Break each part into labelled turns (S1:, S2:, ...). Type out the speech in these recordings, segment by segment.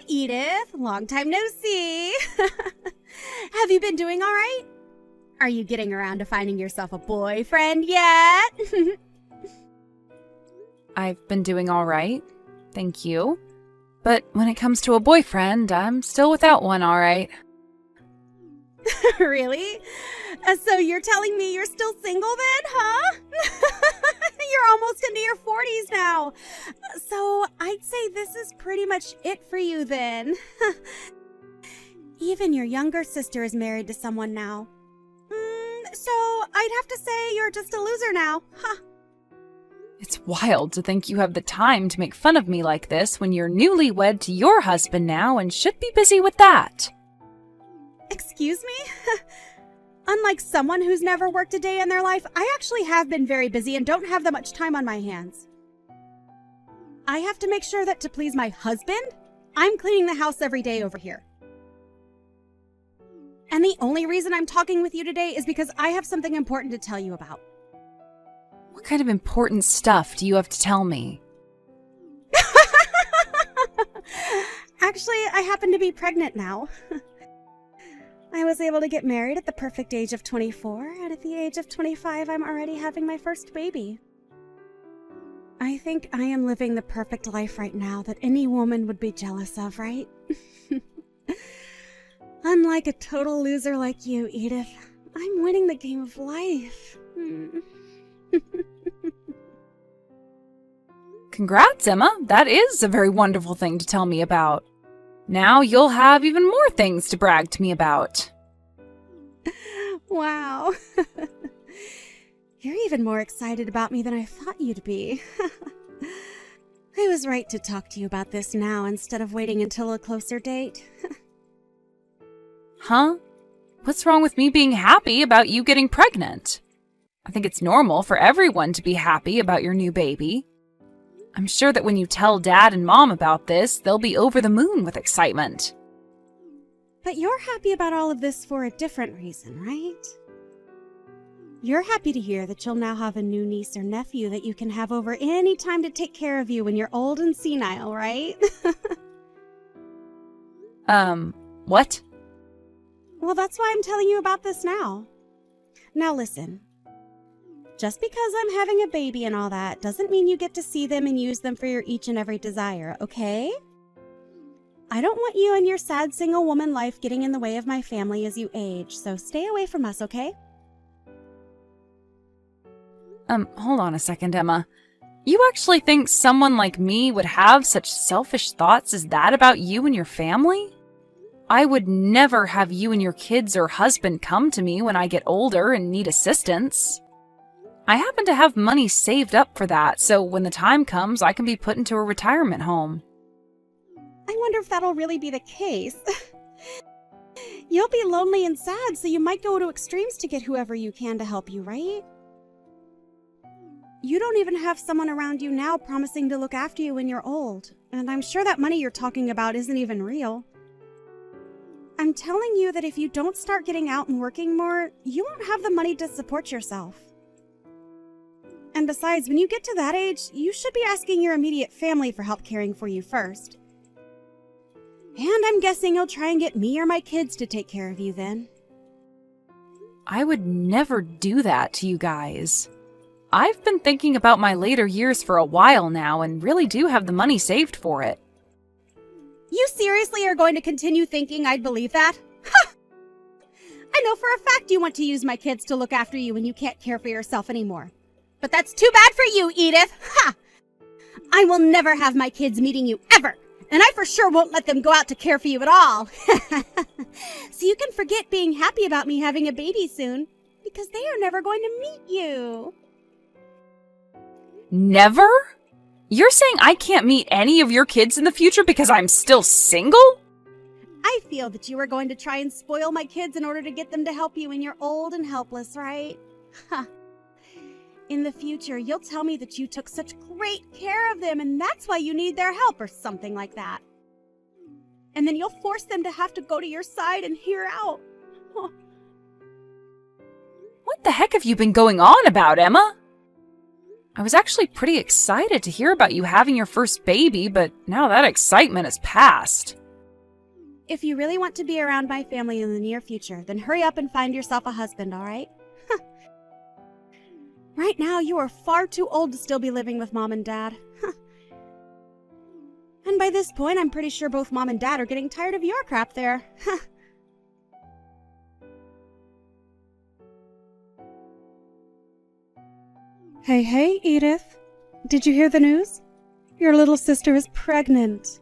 S1: Edith. Long time no see. Have you been doing all right? Are you getting around to finding yourself a boyfriend yet?
S2: I've been doing all right, thank you. But when it comes to a boyfriend, I'm still without one, all right.
S1: Really? So you're telling me you're still single then, huh? You're almost into your 40s now. So I'd say this is pretty much it for you then. Even your younger sister is married to someone now. So I'd have to say you're just a loser now, huh?
S2: It's wild to think you have the time to make fun of me like this when you're newlywed to your husband now and should be busy with that.
S1: Excuse me? Unlike someone who's never worked a day in their life, I actually have been very busy and don't have that much time on my hands. I have to make sure that to please my husband, I'm cleaning the house every day over here. And the only reason I'm talking with you today is because I have something important to tell you about.
S2: What kind of important stuff do you have to tell me?
S1: Actually, I happen to be pregnant now. I was able to get married at the perfect age of 24, and at the age of 25, I'm already having my first baby. I think I am living the perfect life right now that any woman would be jealous of, right? Unlike a total loser like you, Edith, I'm winning the game of life.
S2: Congrats, Emma. That is a very wonderful thing to tell me about. Now you'll have even more things to brag to me about.
S1: Wow. You're even more excited about me than I thought you'd be. I was right to talk to you about this now instead of waiting until a closer date.
S2: Huh? What's wrong with me being happy about you getting pregnant? I think it's normal for everyone to be happy about your new baby. I'm sure that when you tell Dad and Mom about this, they'll be over the moon with excitement.
S1: But you're happy about all of this for a different reason, right? You're happy to hear that you'll now have a new niece or nephew that you can have over any time to take care of you when you're old and senile, right?
S2: What?
S1: Well, that's why I'm telling you about this now. Now listen. Just because I'm having a baby and all that doesn't mean you get to see them and use them for your each and every desire, okay? I don't want you and your sad single woman life getting in the way of my family as you age, so stay away from us, okay?
S2: Hold on a second, Emma. You actually think someone like me would have such selfish thoughts as that about you and your family? I would never have you and your kids or husband come to me when I get older and need assistance. I happen to have money saved up for that, so when the time comes, I can be put into a retirement home.
S1: I wonder if that'll really be the case. You'll be lonely and sad, so you might go to extremes to get whoever you can to help you, right? You don't even have someone around you now promising to look after you when you're old, and I'm sure that money you're talking about isn't even real. I'm telling you that if you don't start getting out and working more, you won't have the money to support yourself. And besides, when you get to that age, you should be asking your immediate family for help caring for you first. And I'm guessing you'll try and get me or my kids to take care of you then.
S2: I would never do that to you guys. I've been thinking about my later years for a while now and really do have the money saved for it.
S1: You seriously are going to continue thinking I'd believe that? Ha! I know for a fact you want to use my kids to look after you when you can't care for yourself anymore. But that's too bad for you, Edith! Ha! I will never have my kids meeting you ever! And I for sure won't let them go out to care for you at all. So you can forget being happy about me having a baby soon, because they are never going to meet you.
S2: Never? You're saying I can't meet any of your kids in the future because I'm still single?
S1: I feel that you are going to try and spoil my kids in order to get them to help you when you're old and helpless, right? Huh. In the future, you'll tell me that you took such great care of them and that's why you need their help or something like that. And then you'll force them to have to go to your side and hear out. Huh.
S2: What the heck have you been going on about, Emma? I was actually pretty excited to hear about you having your first baby, but now that excitement has passed.
S1: if you really want to be around my family in the near future, then hurry up and find yourself a husband, all right? Right now, you are far too old to still be living with Mom and Dad. And by this point, I'm pretty sure both Mom and Dad are getting tired of your crap there. Hey, Edith. Did you hear the news? Your little sister is pregnant.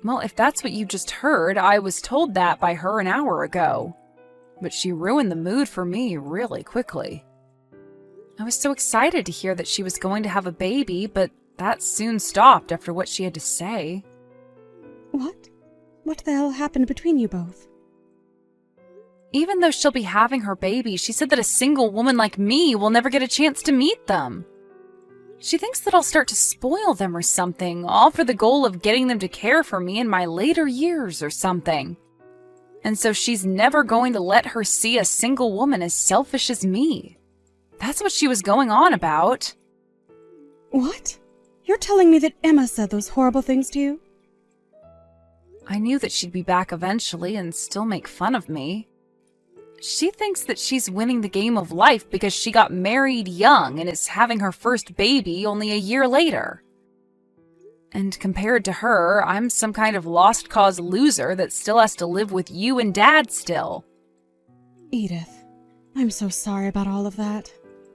S2: Well, if that's what you just heard, I was told that by her an hour ago. But she ruined the mood for me really quickly. I was so excited to hear that she was going to have a baby, but that soon stopped after what she had to say.
S1: What? What the hell happened between you both?
S2: Even though she'll be having her baby, she said that a single woman like me will never get a chance to meet them. She thinks that I'll start to spoil them or something, all for the goal of getting them to care for me in my later years or something. And so she's never going to let her see a single woman as selfish as me. That's what she was going on about.
S1: What? You're telling me that Emma said those horrible things to you?
S2: I knew that she'd be back eventually and still make fun of me. She thinks that she's winning the game of life because she got married young and is having her first baby only a year later. And compared to her, I'm some kind of lost cause loser that still has to live with you and Dad still.
S1: Edith, I'm so sorry about all of that.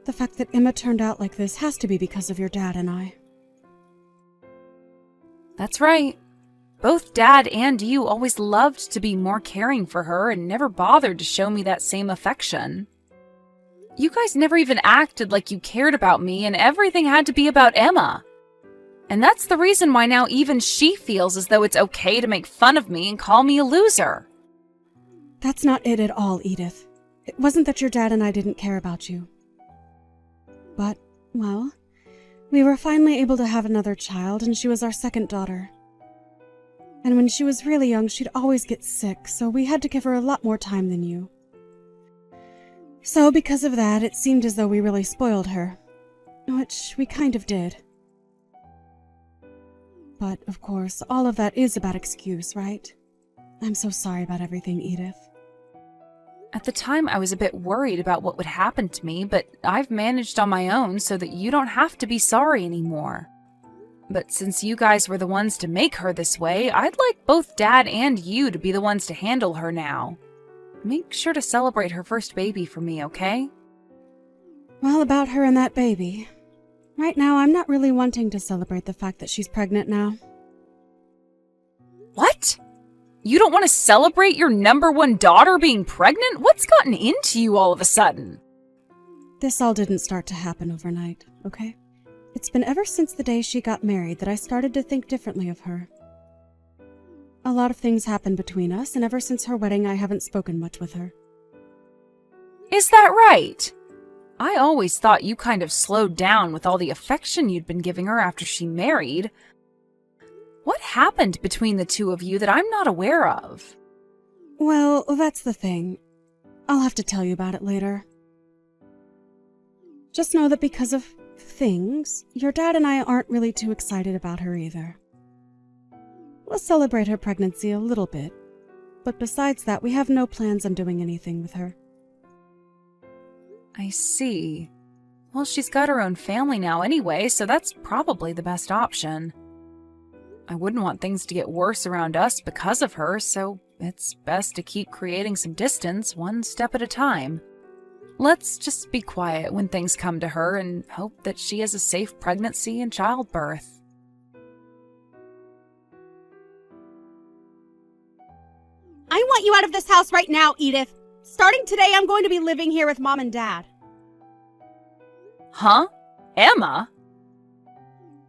S1: The fact that Emma turned out like this has to be because of your dad and I.
S2: That's right. Both Dad and you always loved to be more caring for her and never bothered to show me that same affection. You guys never even acted like you cared about me, and everything had to be about Emma. And that's the reason why now even she feels as though it's okay to make fun of me and call me a loser.
S1: That's not it at all, Edith. It wasn't that your dad and I didn't care about you. But, well, we were finally able to have another child, and she was our second daughter. And when she was really young, she'd always get sick, so we had to give her a lot more time than you. So because of that, it seemed as though we really spoiled her. Which we kind of did. But, of course, all of that is a bad excuse, right? I'm so sorry about everything, Edith.
S2: At the time, I was a bit worried about what would happen to me, but I've managed on my own so that you don't have to be sorry anymore. But since you guys were the ones to make her this way, I'd like both Dad and you to be the ones to handle her now. Make sure to celebrate her first baby for me, okay?
S1: Well, about her and that baby. Right now, I'm not really wanting to celebrate the fact that she's pregnant now.
S2: What? You don't want to celebrate your number one daughter being pregnant? What's gotten into you all of a sudden?
S1: This all didn't start to happen overnight, okay? It's been ever since the day she got married that I started to think differently of her. A lot of things happened between us, and ever since her wedding, I haven't spoken much with her.
S2: Is that right? I always thought you kind of slowed down with all the affection you'd been giving her after she married. What happened between the two of you that I'm not aware of?
S1: Well, that's the thing. I'll have to tell you about it later. Just know that because of things, your dad and I aren't really too excited about her either. We'll celebrate her pregnancy a little bit, but besides that, we have no plans on doing anything with her.
S2: I see. Well, she's got her own family now anyway, so that's probably the best option. I wouldn't want things to get worse around us because of her, so it's best to keep creating some distance one step at a time. Let's just be quiet when things come to her and hope that she has a safe pregnancy and childbirth.
S1: I want you out of this house right now, Edith. Starting today, I'm going to be living here with Mom and Dad.
S2: Huh? Emma?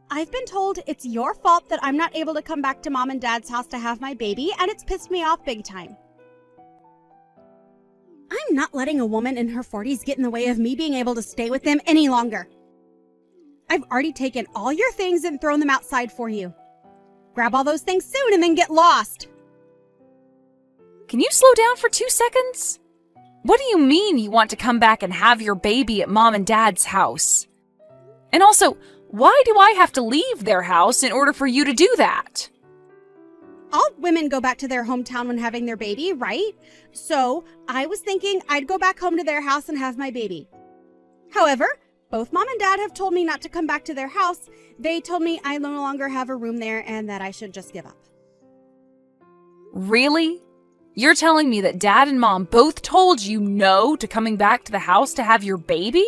S1: I've been told it's your fault that I'm not able to come back to Mom and Dad's house to have my baby, and it's pissed me off big time. I'm not letting a woman in her 40s get in the way of me being able to stay with them any longer. I've already taken all your things and thrown them outside for you. Grab all those things soon and then get lost.
S2: Can you slow down for 2 seconds? What do you mean you want to come back and have your baby at Mom and Dad's house? And also, why do I have to leave their house in order for you to do that?
S1: all women go back to their hometown when having their baby, right? So I was thinking I'd go back home to their house and have my baby. However, both mom and dad have told me not to come back to their house. They told me I no longer have a room there and that I should just give up.
S2: Really? You're telling me that dad and mom both told you no to coming back to the house to have your baby?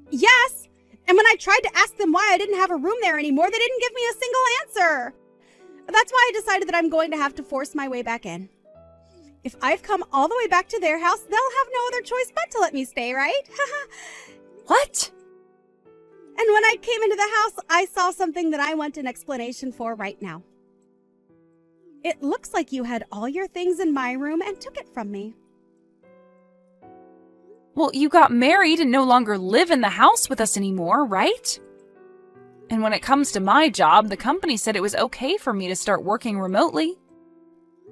S1: Yes. And when I tried to ask them why I didn't have a room there anymore, they didn't give me a single answer. That's why I decided that I'm going to have to force my way back in. If I've come all the way back to their house, they'll have no other choice but to let me stay, right?
S2: What?
S1: And when I came into the house, I saw something that I want an explanation for right now. It looks like you had all your things in my room and took it from me.
S2: Well, you got married and no longer live in the house with us anymore, right? And when it comes to my job, the company said it was okay for me to start working remotely.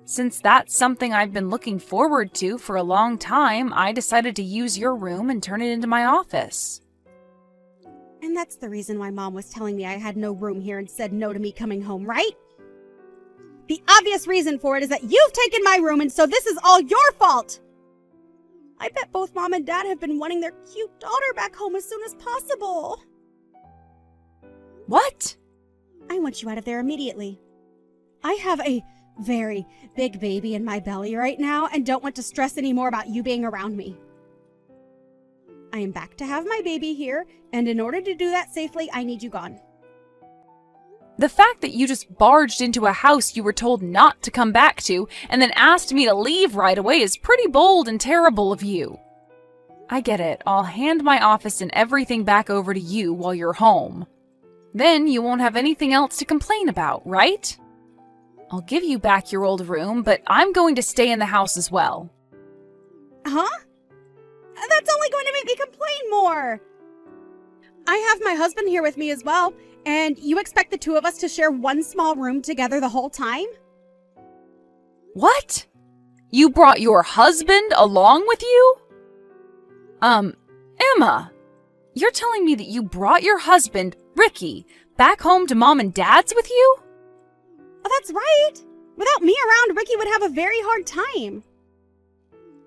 S2: Since that's something I've been looking forward to for a long time, I decided to use your room and turn it into my office.
S1: And that's the reason why Mom was telling me I had no room here and said no to me coming home, right? The obvious reason for it is that you've taken my room, and so this is all your fault! I bet both Mom and Dad have been wanting their cute daughter back home as soon as possible.
S2: What?
S1: I want you out of there immediately. I have a very big baby in my belly right now and don't want to stress anymore about you being around me. I am back to have my baby here, and in order to do that safely, I need you gone.
S2: The fact that you just barged into a house you were told not to come back to and then asked me to leave right away is pretty bold and terrible of you. I get it. I'll hand my office and everything back over to you while you're home. Then you won't have anything else to complain about, right? I'll give you back your old room, but I'm going to stay in the house as well.
S1: Huh? That's only going to make me complain more. I have my husband here with me as well, and you expect the two of us to share one small room together the whole time?
S2: What? You brought your husband along with you? Emma, you're telling me that you brought your husband, Ricky, back home to Mom and Dad's with you?
S1: Oh, that's right. Without me around, Ricky would have a very hard time.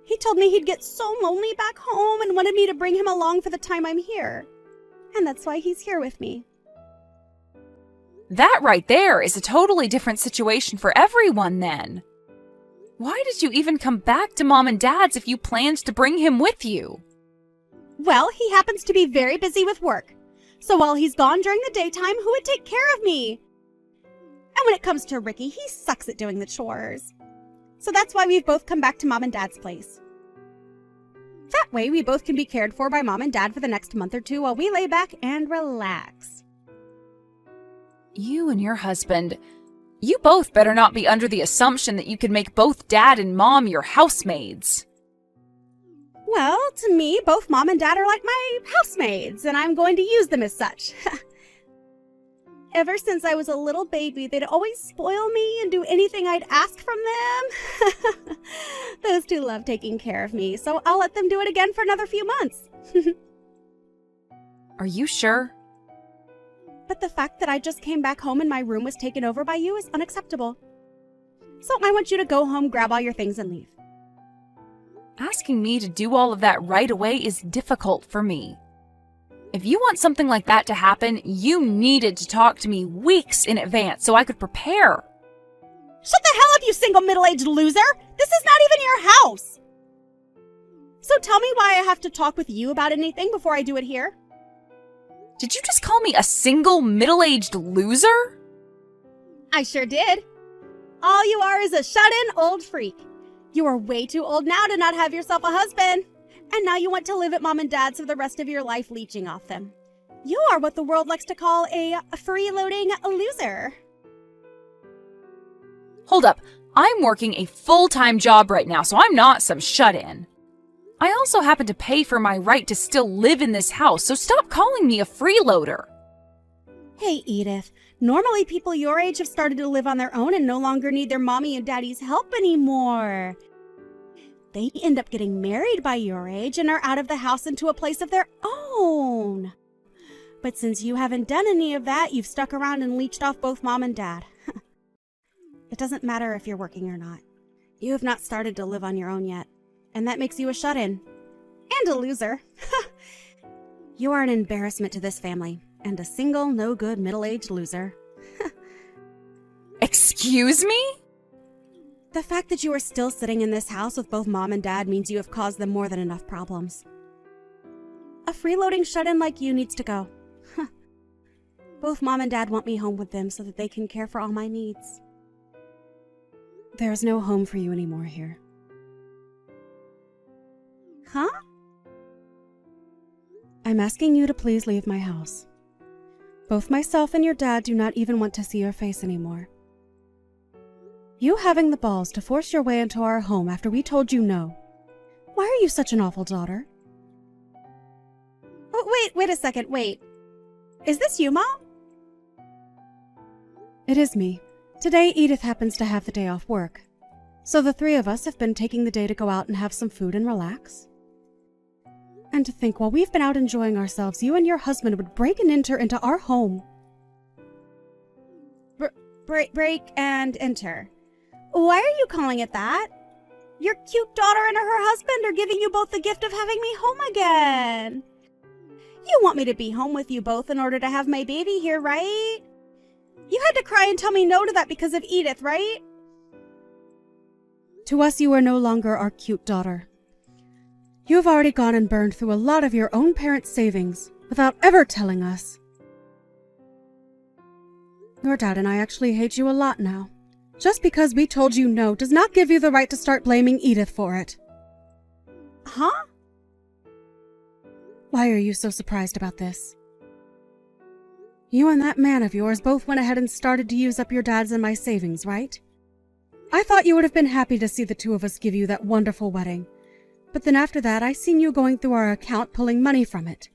S1: He told me he'd get so lonely back home and wanted me to bring him along for the time I'm here. And that's why he's here with me.
S2: That right there is a totally different situation for everyone then. Why did you even come back to Mom and Dad's if you planned to bring him with you?
S1: Well, he happens to be very busy with work. So while he's gone during the daytime, who would take care of me? And when it comes to Ricky, he sucks at doing the chores. So that's why we've both come back to Mom and Dad's place. That way, we both can be cared for by Mom and Dad for the next month or two while we lay back and relax.
S2: You and your husband, you both better not be under the assumption that you could make both Dad and Mom your housemaids.
S1: Well, to me, both Mom and Dad are like my housemaids, and I'm going to use them as such. Ever since I was a little baby, they'd always spoil me and do anything I'd ask from them. Those two love taking care of me, so I'll let them do it again for another few months.
S2: Are you sure?
S1: But the fact that I just came back home and my room was taken over by you is unacceptable. So I want you to go home, grab all your things, and leave.
S2: Asking me to do all of that right away is difficult for me. If you want something like that to happen, you needed to talk to me weeks in advance so I could prepare.
S1: Shut the hell up, you single middle-aged loser! This is not even your house! So tell me why I have to talk with you about anything before I do it here?
S2: Did you just call me a single middle-aged loser?
S1: I sure did. All you are is a shut-in old freak. You are way too old now to not have yourself a husband. And now you want to live at Mom and Dad's for the rest of your life leeching off them. You are what the world likes to call a freeloading loser.
S2: Hold up. I'm working a full-time job right now, so I'm not some shut-in. I also happen to pay for my right to still live in this house, so stop calling me a freeloader.
S1: Hey, Edith. Normally people your age have started to live on their own and no longer need their mommy and daddy's help anymore. They end up getting married by your age and are out of the house into a place of their own. But since you haven't done any of that, you've stuck around and leeched off both Mom and Dad. It doesn't matter if you're working or not. You have not started to live on your own yet, and that makes you a shut-in. And a loser. You are an embarrassment to this family, and a single, no-good, middle-aged loser.
S2: Excuse me?
S1: The fact that you are still sitting in this house with both Mom and Dad means you have caused them more than enough problems. A freeloading shut-in like you needs to go. Both Mom and Dad want me home with them so that they can care for all my needs. There's no home for you anymore here. Huh? I'm asking you to please leave my house. Both myself and your dad do not even want to see your face anymore. You having the balls to force your way into our home after we told you no. Why are you such an awful daughter? Oh, wait a second, wait. Is this you, Mom? It is me. Today, Edith happens to have the day off work. So the three of us have been taking the day to go out and have some food and relax. And to think while we've been out enjoying ourselves, you and your husband would break and enter into our home. Break and enter. Why are you calling it that? Your cute daughter and her husband are giving you both the gift of having me home again. You want me to be home with you both in order to have my baby here, right? You had to cry and tell me no to that because of Edith, right? To us, you are no longer our cute daughter. You have already gone and burned through a lot of your own parents' savings without ever telling us. Your dad and I actually hate you a lot now. Just because we told you no does not give you the right to start blaming Edith for it. Huh? Why are you so surprised about this? You and that man of yours both went ahead and started to use up your dad's and my savings, right? I thought you would have been happy to see the two of us give you that wonderful wedding. But then after that, I seen you going through our account pulling money from it.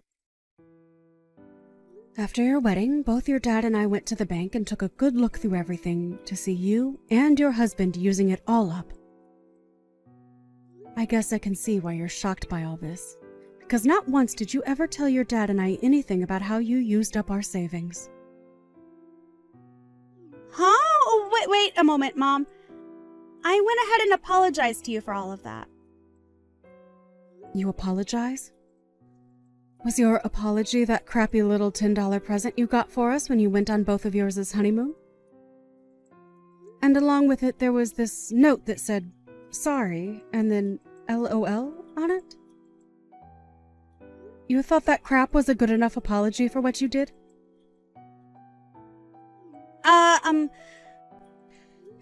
S1: After your wedding, both your dad and I went to the bank and took a good look through everything to see you and your husband using it all up. I guess I can see why you're shocked by all this, because not once did you ever tell your dad and I anything about how you used up our savings. Huh? Oh, wait a moment, Mom. I went ahead and apologized to you for all of that. You apologize? Was your apology that crappy little $10 present you got for us when you went on both of yours' honeymoon? And along with it, there was this note that said, sorry, and then LOL on it? You thought that crap was a good enough apology for what you did?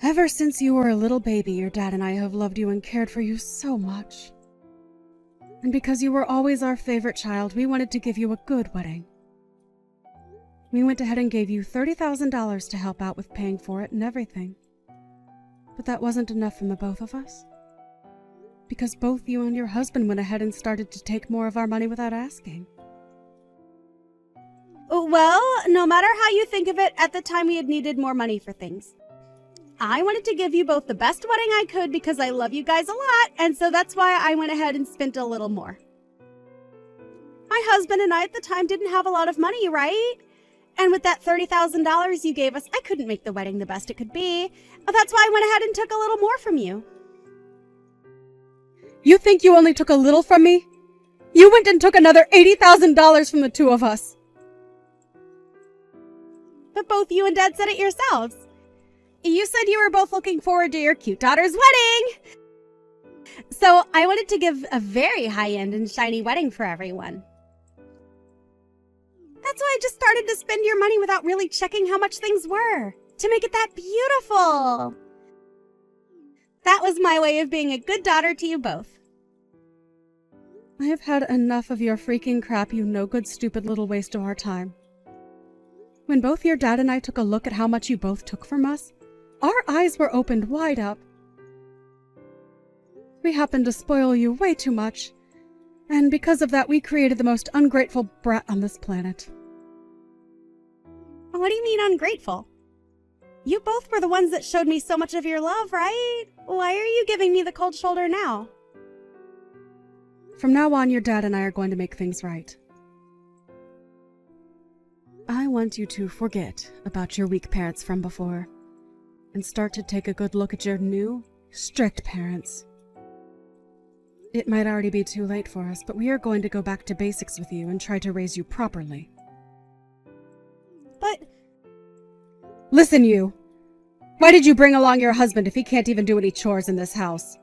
S1: Ever since you were a little baby, your dad and I have loved you and cared for you so much. And because you were always our favorite child, we wanted to give you a good wedding. We went ahead and gave you $30,000 to help out with paying for it and everything. But that wasn't enough from the both of us. Because both you and your husband went ahead and started to take more of our money without asking. Well, no matter how you think of it, at the time we had needed more money for things. I wanted to give you both the best wedding I could because I love you guys a lot, and so that's why I went ahead and spent a little more. My husband and I at the time didn't have a lot of money, right? And with that $30,000 you gave us, I couldn't make the wedding the best it could be. That's why I went ahead and took a little more from you. You think you only took a little from me? You went and took another $80,000 from the two of us. But both you and Dad said it yourselves. You said you were both looking forward to your cute daughter's wedding. So I wanted to give a very high-end and shiny wedding for everyone. That's why I just started to spend your money without really checking how much things were, to make it that beautiful. That was my way of being a good daughter to you both. I have had enough of your freaking crap, you no-good, stupid little waste of our time. When both your dad and I took a look at how much you both took from us, our eyes were opened wide up. We happened to spoil you way too much, and because of that we created the most ungrateful brat on this planet. What do you mean ungrateful? You both were the ones that showed me so much of your love, right? Why are you giving me the cold shoulder now? From now on, your dad and I are going to make things right. I want you to forget about your weak parents from before. and start to take a good look at your new, strict parents. It might already be too late for us, but we are going to go back to basics with you and try to raise you properly. But... Listen, you! Why did you bring along your husband if he can't even do any chores in this house?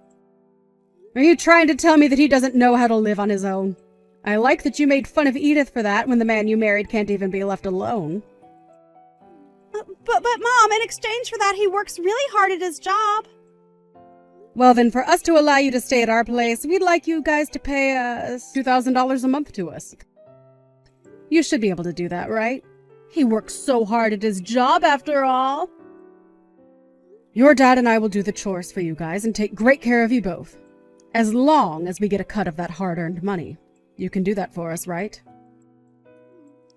S1: Are you trying to tell me that he doesn't know how to live on his own? I like that you made fun of Edith for that when the man you married can't even be left alone. But Mom, in exchange for that, he works really hard at his job. Well, then, for us to allow you to stay at our place, we'd like you guys to pay $2,000 a month to us. You should be able to do that, right? He works so hard at his job, after all. Your dad and I will do the chores for you guys and take great care of you both. As long as we get a cut of that hard-earned money. You can do that for us, right?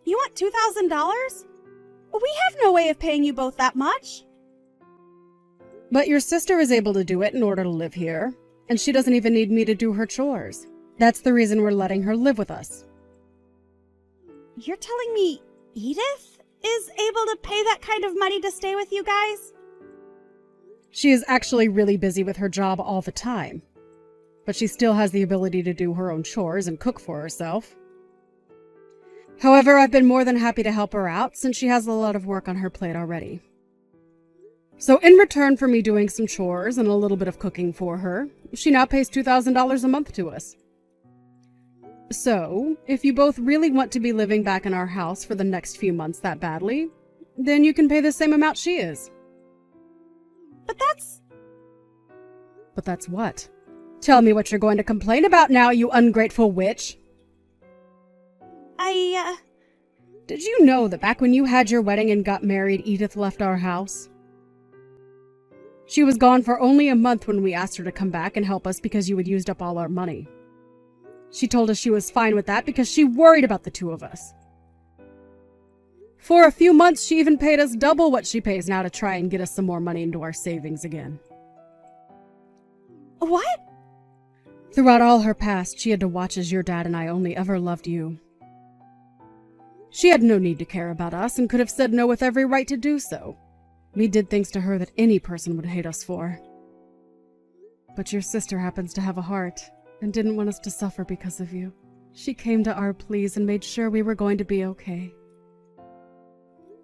S1: You want $2,000? We have no way of paying you both that much. But your sister is able to do it in order to live here, and she doesn't even need me to do her chores. That's the reason we're letting her live with us. You're telling me Edith is able to pay that kind of money to stay with you guys? She is actually really busy with her job all the time, but she still has the ability to do her own chores and cook for herself. However, I've been more than happy to help her out since she has a lot of work on her plate already. So in return for me doing some chores and a little bit of cooking for her, she now pays $2,000 a month to us. So, if you both really want to be living back in our house for the next few months that badly, then you can pay the same amount she is. But that's what? Tell me what you're going to complain about now, you ungrateful witch. Did you know that back when you had your wedding and got married, Edith left our house? She was gone for only a month when we asked her to come back and help us because you had used up all our money. She told us she was fine with that because she worried about the two of us. For a few months, she even paid us double what she pays now to try and get us some more money into our savings again. What? Throughout all her past, she had to watch as your dad and I only ever loved you. She had no need to care about us and could have said no with every right to do so. We did things to her that any person would hate us for. But your sister happens to have a heart and didn't want us to suffer because of you. She came to our pleas and made sure we were going to be okay.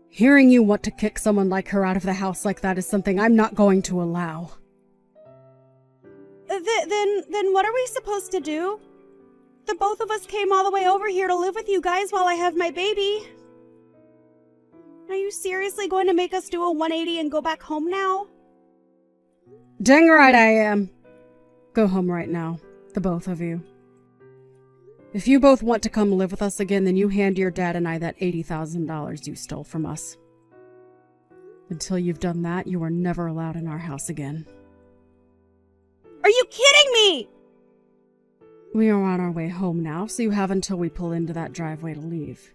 S1: Hearing you want to kick someone like her out of the house like that is something I'm not going to allow. Then what are we supposed to do? The both of us came all the way over here to live with you guys while I have my baby. Are you seriously going to make us do a 180 and go back home now? Dang right I am. Go home right now, the both of you. If you both want to come live with us again, then you hand your dad and I that $80,000 you stole from us. Until you've done that, you are never allowed in our house again. Are you kidding me? We are on our way home now, so you have until we pull into that driveway to leave.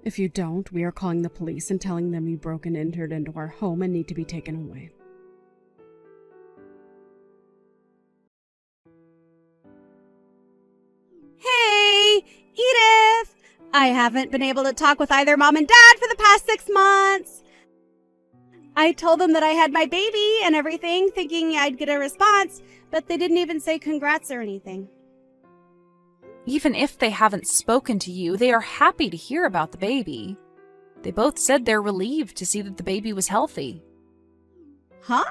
S1: If you don't, we are calling the police and telling them you broke and entered into our home and need to be taken away. Hey, Edith! I haven't been able to talk with either Mom and Dad for the past 6 months. I told them that I had my baby and everything, thinking I'd get a response, but they didn't even say congrats or anything.
S2: Even if they haven't spoken to you, they are happy to hear about the baby. They both said they're relieved to see that the baby was healthy.
S1: Huh?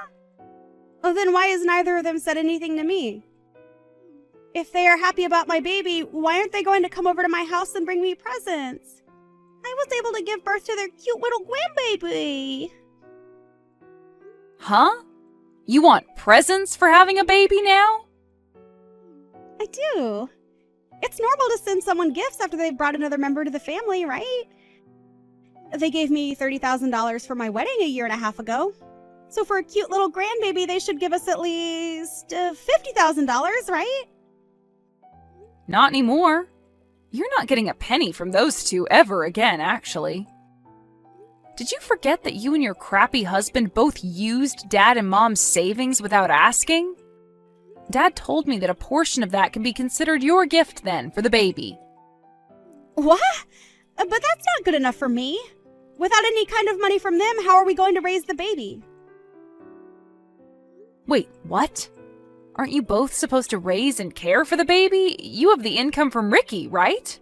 S1: Well, then why has neither of them said anything to me? If they are happy about my baby, why aren't they going to come over to my house and bring me presents? I was able to give birth to their cute little grandbaby.
S2: Huh? You want presents for having a baby now?
S1: I do. It's normal to send someone gifts after they've brought another member to the family, right? They gave me $30,000 for my wedding a year and a half ago. So for a cute little grandbaby, they should give us at least $50,000, right?
S2: Not anymore. You're not getting a penny from those two ever again, actually. Did you forget that you and your crappy husband both used Dad and Mom's savings without asking? Dad told me that a portion of that can be considered your gift then for the baby.
S1: What? But that's not good enough for me. Without any kind of money from them, how are we going to raise the baby?
S2: Wait, what? Aren't you both supposed to raise and care for the baby? You have the income from Ricky, right?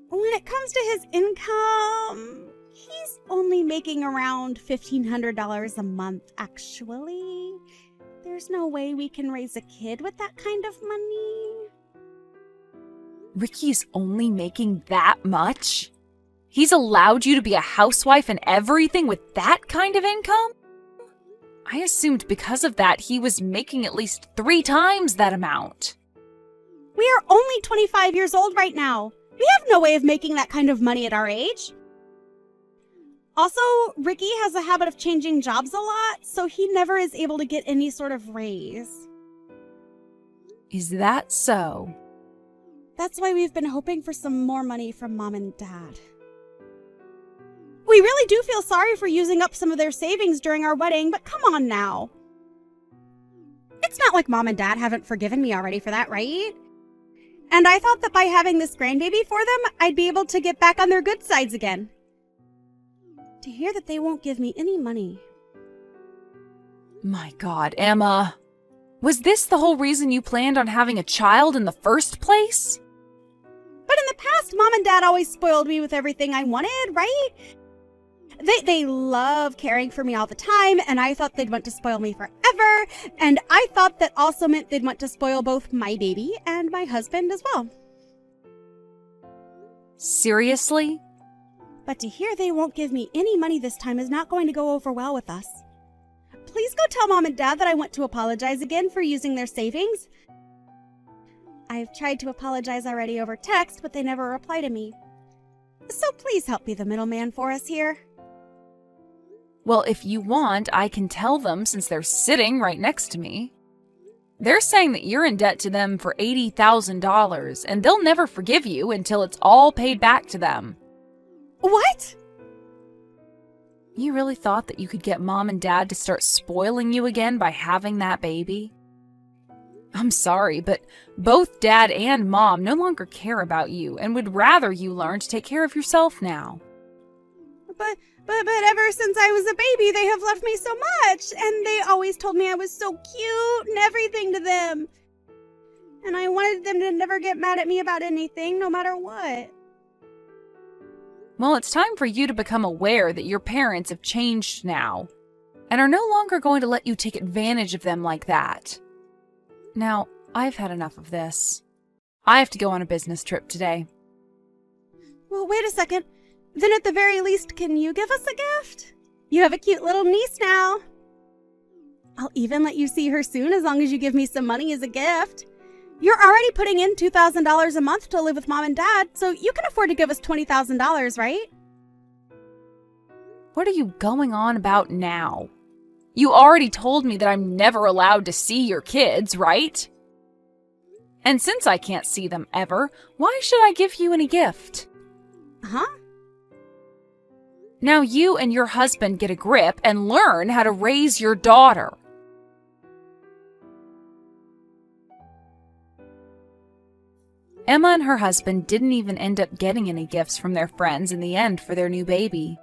S1: When it comes to his income, he's only making around $1,500 a month, actually. There's no way we can raise a kid with that kind of money.
S2: Ricky's only making that much? He's allowed you to be a housewife and everything with that kind of income? I assumed because of that he was making at least 3 times that amount.
S1: We are only 25 years old right now. We have no way of making that kind of money at our age. Also, Ricky has a habit of changing jobs a lot, so he never is able to get any sort of raise.
S2: Is that so?
S1: That's why we've been hoping for some more money from Mom and Dad. We really do feel sorry for using up some of their savings during our wedding, but come on now. It's not like Mom and Dad haven't forgiven me already for that, right? And I thought that by having this grandbaby for them, I'd be able to get back on their good sides again. To hear that they won't give me any money.
S2: My God, Emma. Was this the whole reason you planned on having a child in the first place?
S1: But in the past, Mom and Dad always spoiled me with everything I wanted, right? They love caring for me all the time, and I thought they'd want to spoil me forever, and I thought that also meant they'd want to spoil both my baby and my husband as well.
S2: Seriously?
S1: But to hear they won't give me any money this time is not going to go over well with us. Please go tell Mom and Dad that I want to apologize again for using their savings. I've tried to apologize already over text, but they never reply to me. So please help be the middleman for us here.
S2: Well, if you want, I can tell them since they're sitting right next to me. They're saying that you're in debt to them for $80,000, and they'll never forgive you until it's all paid back to them.
S1: What?
S2: You really thought that you could get Mom and Dad to start spoiling you again by having that baby? I'm sorry, but both Dad and Mom no longer care about you and would rather you learn to take care of yourself now.
S1: But ever since I was a baby, they have loved me so much, and they always told me I was so cute and everything to them. And I wanted them to never get mad at me about anything, no matter what.
S2: Well, it's time for you to become aware that your parents have changed now and are no longer going to let you take advantage of them like that. Now, I've had enough of this. I have to go on a business trip today.
S1: Well, wait a second. Then at the very least, can you give us a gift? You have a cute little niece now. I'll even let you see her soon as long as you give me some money as a gift. You're already putting in $2,000 a month to live with Mom and Dad, so you can afford to give us $20,000, right?
S2: What are you going on about now? You already told me that I'm never allowed to see your kids, right? And since I can't see them ever, why should I give you any gift?
S1: Huh?
S2: Now you and your husband get a grip and learn how to raise your daughter. Emma and her husband didn't even end up getting any gifts from their friends in the end for their new baby.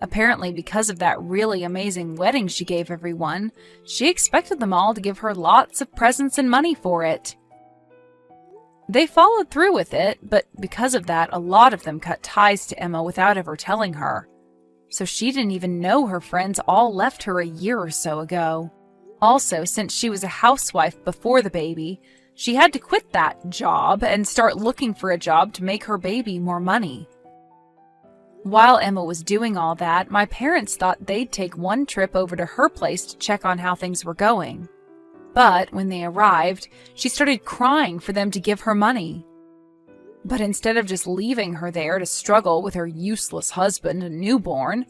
S2: Apparently, because of that really amazing wedding she gave everyone, she expected them all to give her lots of presents and money for it. They followed through with it, but because of that, a lot of them cut ties to Emma without ever telling her. So she didn't even know her friends all left her a year or so ago. Also, since she was a housewife before the baby, she had to quit that job and start looking for a job to make her baby more money. While Emma was doing all that, my parents thought they'd take one trip over to her place to check on how things were going. But when they arrived, she started crying for them to give her money. But instead of just leaving her there to struggle with her useless husband and newborn,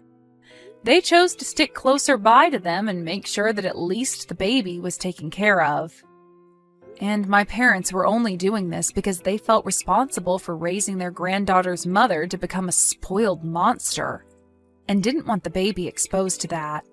S2: they chose to stick closer by to them and make sure that at least the baby was taken care of. And my parents were only doing this because they felt responsible for raising their granddaughter's mother to become a spoiled monster, and didn't want the baby exposed to that.